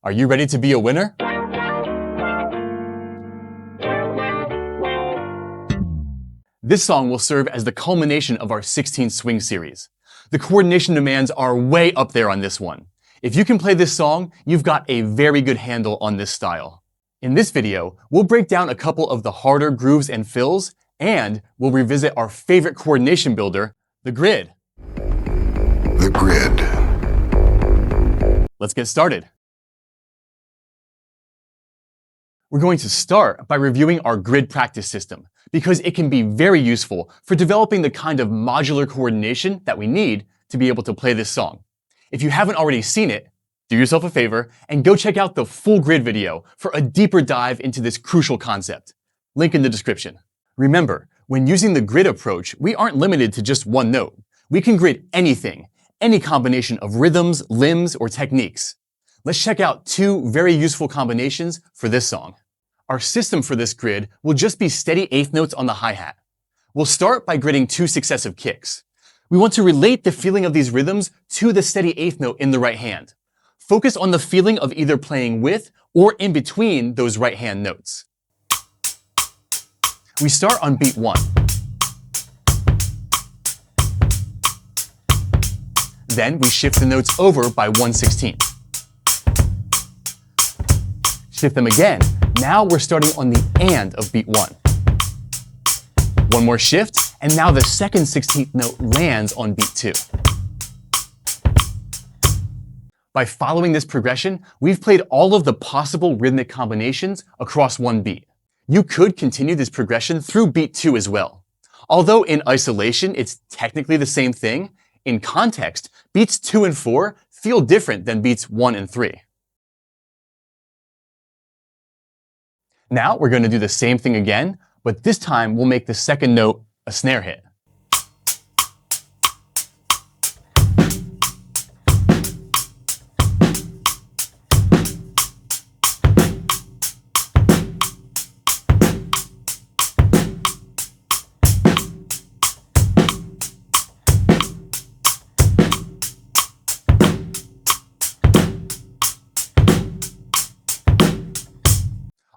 Are you ready to be a winner? This song will serve as the culmination of our 16 swing series. The coordination demands are way up there on this one. If you can play this song, you've got a very good handle on this style. In this video, we'll break down a couple of the harder grooves and fills, and we'll revisit our favorite coordination builder, the grid. The grid. Let's get started. We're going to start by reviewing our grid practice system because it can be very useful for developing the kind of modular coordination that we need to be able to play this song. If you haven't already seen it, do yourself a favor and go check out the full grid video for a deeper dive into this crucial concept. Link in the description. Remember, when using the grid approach, we aren't limited to just one note. We can grid anything, any combination of rhythms, limbs, or techniques. Let's check out two very useful combinations for this song. Our system for this grid will just be steady eighth notes on the hi-hat. We'll start by gridding two successive kicks. We want to relate the feeling of these rhythms to the steady eighth note in the right hand. Focus on the feeling of either playing with or in between those right hand notes. We start on beat 1. Then we shift the notes over by 1/16. Shift them again. Now we're starting on the and of beat 1. One more shift, and now the second 16th note lands on beat 2. By following this progression, we've played all of the possible rhythmic combinations across one beat. You could continue this progression through beat 2 as well. Although in isolation, it's technically the same thing, in context, beats 2 and 4 feel different than beats 1 and 3. Now we're going to do the same thing again, but this time we'll make the second note a snare hit.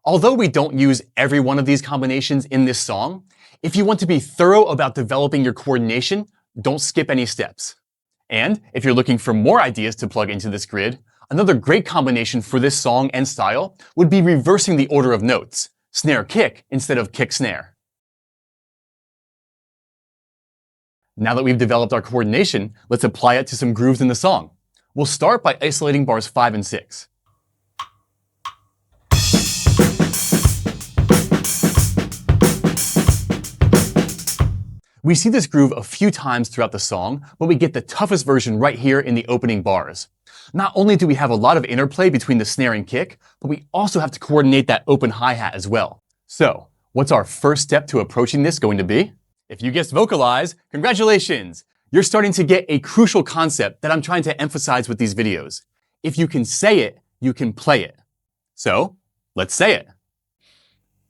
Although we don't use every one of these combinations in this song, if you want to be thorough about developing your coordination, don't skip any steps. And if you're looking for more ideas to plug into this grid, another great combination for this song and style would be reversing the order of notes, snare-kick instead of kick-snare. Now that we've developed our coordination, let's apply it to some grooves in the song. We'll start by isolating bars 5 and 6. We see this groove a few times throughout the song, but we get the toughest version right here in the opening bars. Not only do we have a lot of interplay between the snare and kick, but we also have to coordinate that open hi-hat as well. So, what's our first step to approaching this going to be? If you guessed vocalize, congratulations! You're starting to get a crucial concept that I'm trying to emphasize with these videos. If you can say it, you can play it. So, let's say it.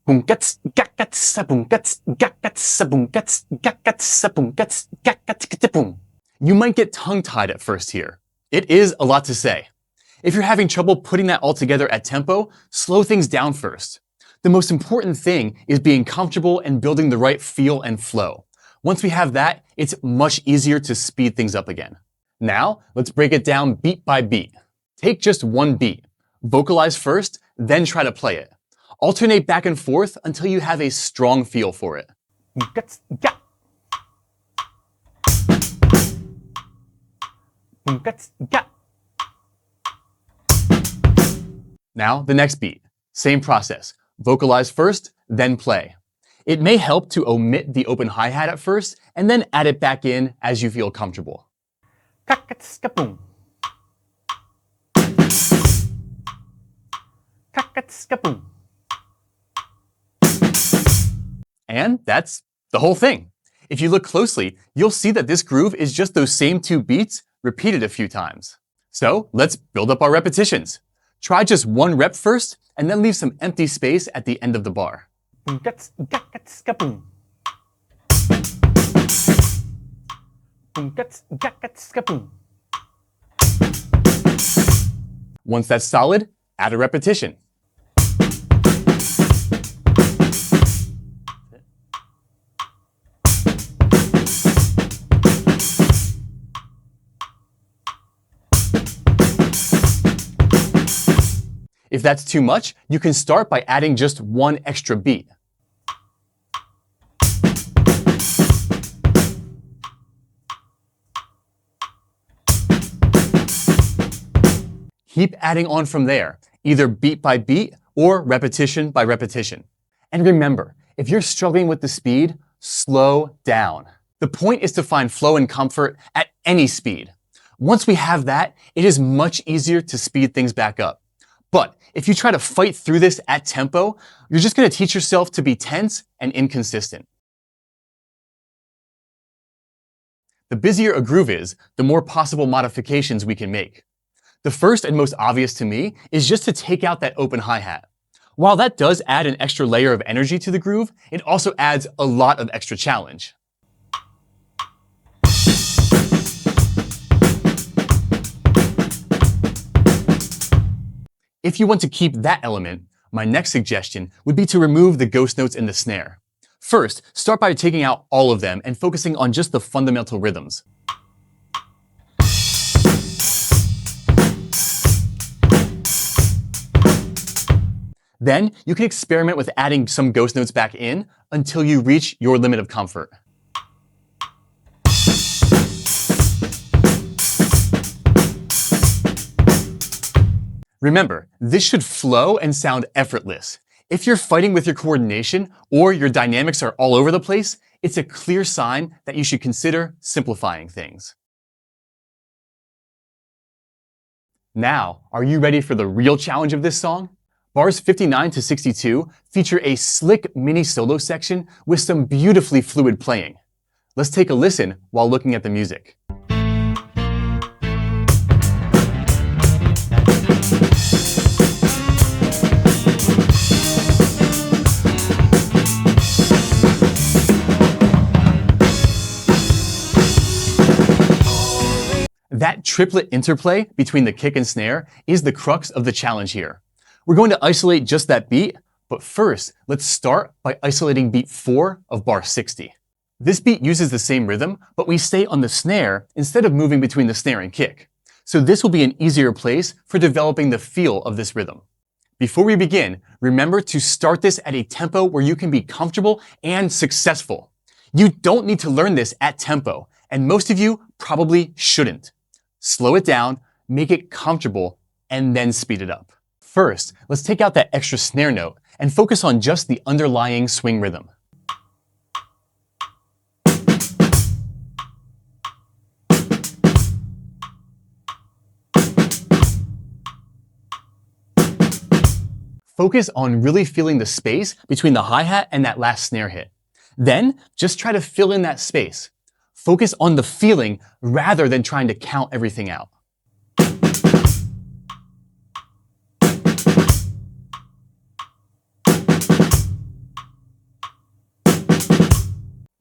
You might get tongue-tied at first here. It is a lot to say. If you're having trouble putting that all together at tempo, slow things down first. The most important thing is being comfortable and building the right feel and flow. Once we have that, it's much easier to speed things up again. Now, let's break it down beat by beat. Take just one beat. Vocalize first, then try to play it. Alternate back and forth until you have a strong feel for it. Now, the next beat. Same process. Vocalize first, then play. It may help to omit the open hi-hat at first, and then add it back in as you feel comfortable. And that's the whole thing. If you look closely, you'll see that this groove is just those same two beats repeated a few times. So let's build up our repetitions. Try just one rep first, and then leave some empty space at the end of the bar. Once that's solid, Add a repetition. If that's too much, you can start by adding just one extra beat. Keep adding on from there, either beat by beat or repetition by repetition. And remember, if you're struggling with the speed, slow down. The point is to find flow and comfort at any speed. Once we have that, it is much easier to speed things back up. But if you try to fight through this at tempo, you're just going to teach yourself to be tense and inconsistent. The busier a groove is, the more possible modifications we can make. The first and most obvious to me is just to take out that open hi-hat. While that does add an extra layer of energy to the groove, it also adds a lot of extra challenge. If you want to keep that element, my next suggestion would be to remove the ghost notes in the snare. First, start by taking out all of them and focusing on just the fundamental rhythms. Then, you can experiment with adding some ghost notes back in until you reach your limit of comfort. Remember, this should flow and sound effortless. If you're fighting with your coordination or your dynamics are all over the place, it's a clear sign that you should consider simplifying things. Now, are you ready for the real challenge of this song? Bars 59 to 62 feature a slick mini solo section with some beautifully fluid playing. Let's take a listen while looking at the music. That triplet interplay between the kick and snare is the crux of the challenge here. We're going to isolate just that beat, but first, let's start by isolating beat 4 of bar 60. This beat uses the same rhythm, but we stay on the snare instead of moving between the snare and kick. So this will be an easier place for developing the feel of this rhythm. Before we begin, remember to start this at a tempo where you can be comfortable and successful. You don't need to learn this at tempo, and most of you probably shouldn't. Slow it down, make it comfortable, and then speed it up. First, let's take out that extra snare note and focus on just the underlying swing rhythm. Focus on really feeling the space between the hi-hat and that last snare hit. Then, just try to fill in that space. Focus on the feeling rather than trying to count everything out.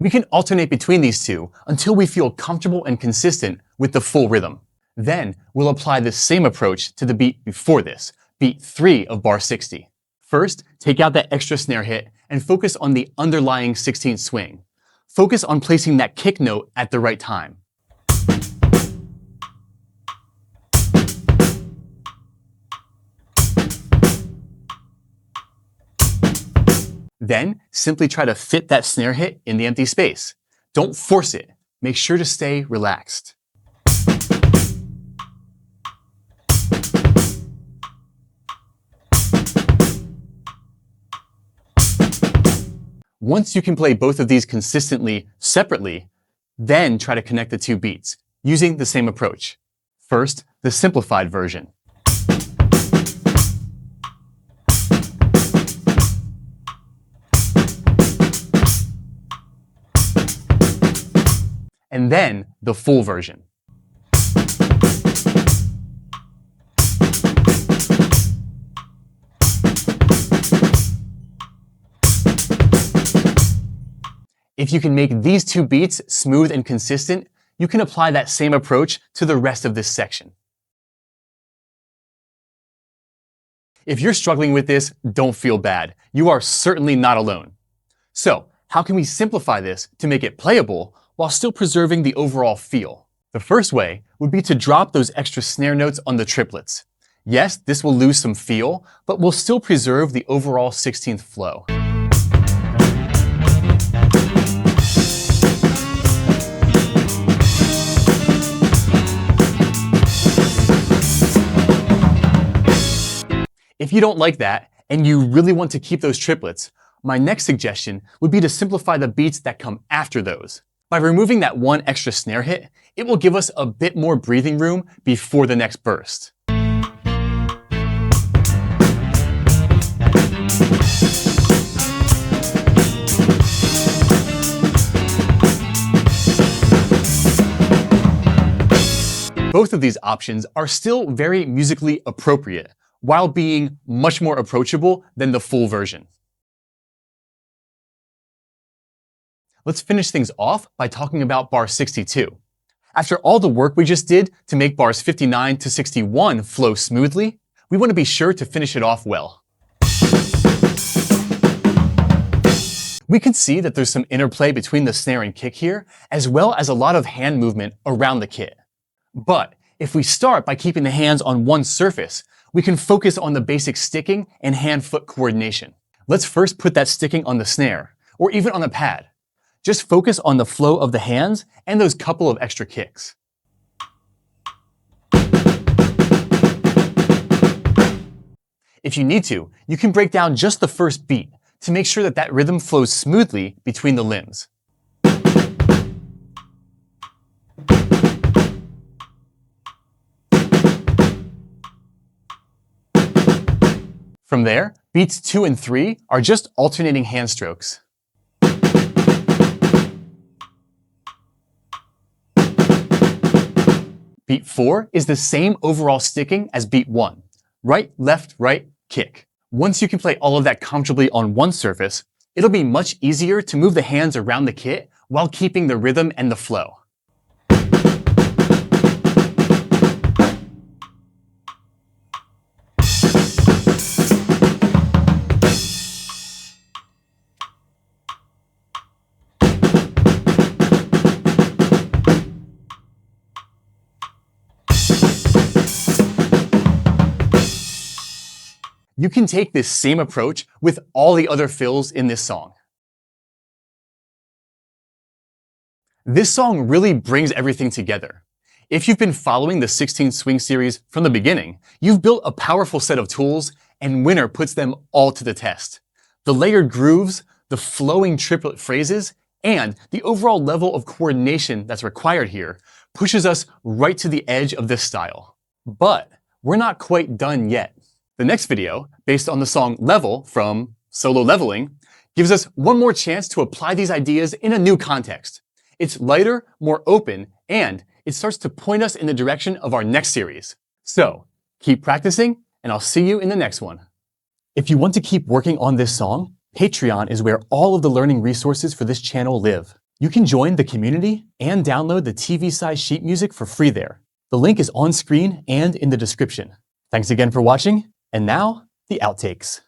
We can alternate between these two until we feel comfortable and consistent with the full rhythm. Then, we'll apply the same approach to the beat before this, beat 3 of bar 60. First, take out that extra snare hit and focus on the underlying 16th swing. Focus on placing that kick note at the right time. Then, simply try to fit that snare hit in the empty space. Don't force it. Make sure to stay relaxed. Once you can play both of these consistently, separately, then try to connect the two beats, using the same approach. First, the simplified version. And then, the full version. If you can make these two beats smooth and consistent, you can apply that same approach to the rest of this section. If you're struggling with this, don't feel bad. You are certainly not alone. So, how can we simplify this to make it playable while still preserving the overall feel? The first way would be to drop those extra snare notes on the triplets. Yes, this will lose some feel, but will still preserve the overall 16th flow. If you don't like that, and you really want to keep those triplets, my next suggestion would be to simplify the beats that come after those. By removing that one extra snare hit, it will give us a bit more breathing room before the next burst. Both of these options are still very musically appropriate, while being much more approachable than the full version. Let's finish things off by talking about bar 62. After all the work we just did to make bars 59 to 61 flow smoothly, we want to be sure to finish it off well. We can see that there's some interplay between the snare and kick here, as well as a lot of hand movement around the kit. But if we start by keeping the hands on one surface, we can focus on the basic sticking and hand-foot coordination. Let's first put that sticking on the snare, or even on the pad. Just focus on the flow of the hands and those couple of extra kicks. If you need to, you can break down just the first beat to make sure that that rhythm flows smoothly between the limbs. From there, beats 2 and 3 are just alternating hand strokes. Beat 4 is the same overall sticking as beat 1. Right, left, right, kick. Once you can play all of that comfortably on one surface, it'll be much easier to move the hands around the kit while keeping the rhythm and the flow. You can take this same approach with all the other fills in this song. This song really brings everything together. If you've been following the 16 Swing series from the beginning, you've built a powerful set of tools, and Winner puts them all to the test. The layered grooves, the flowing triplet phrases, and the overall level of coordination that's required here pushes us right to the edge of this style. But we're not quite done yet. The next video, based on the song Level from Solo Leveling, gives us one more chance to apply these ideas in a new context. It's lighter, more open, and it starts to point us in the direction of our next series. So, keep practicing, and I'll see you in the next one. If you want to keep working on this song, Patreon is where all of the learning resources for this channel live. You can join the community and download the TV-size sheet music for free there. The link is on screen and in the description. Thanks again for watching. And now, the outtakes.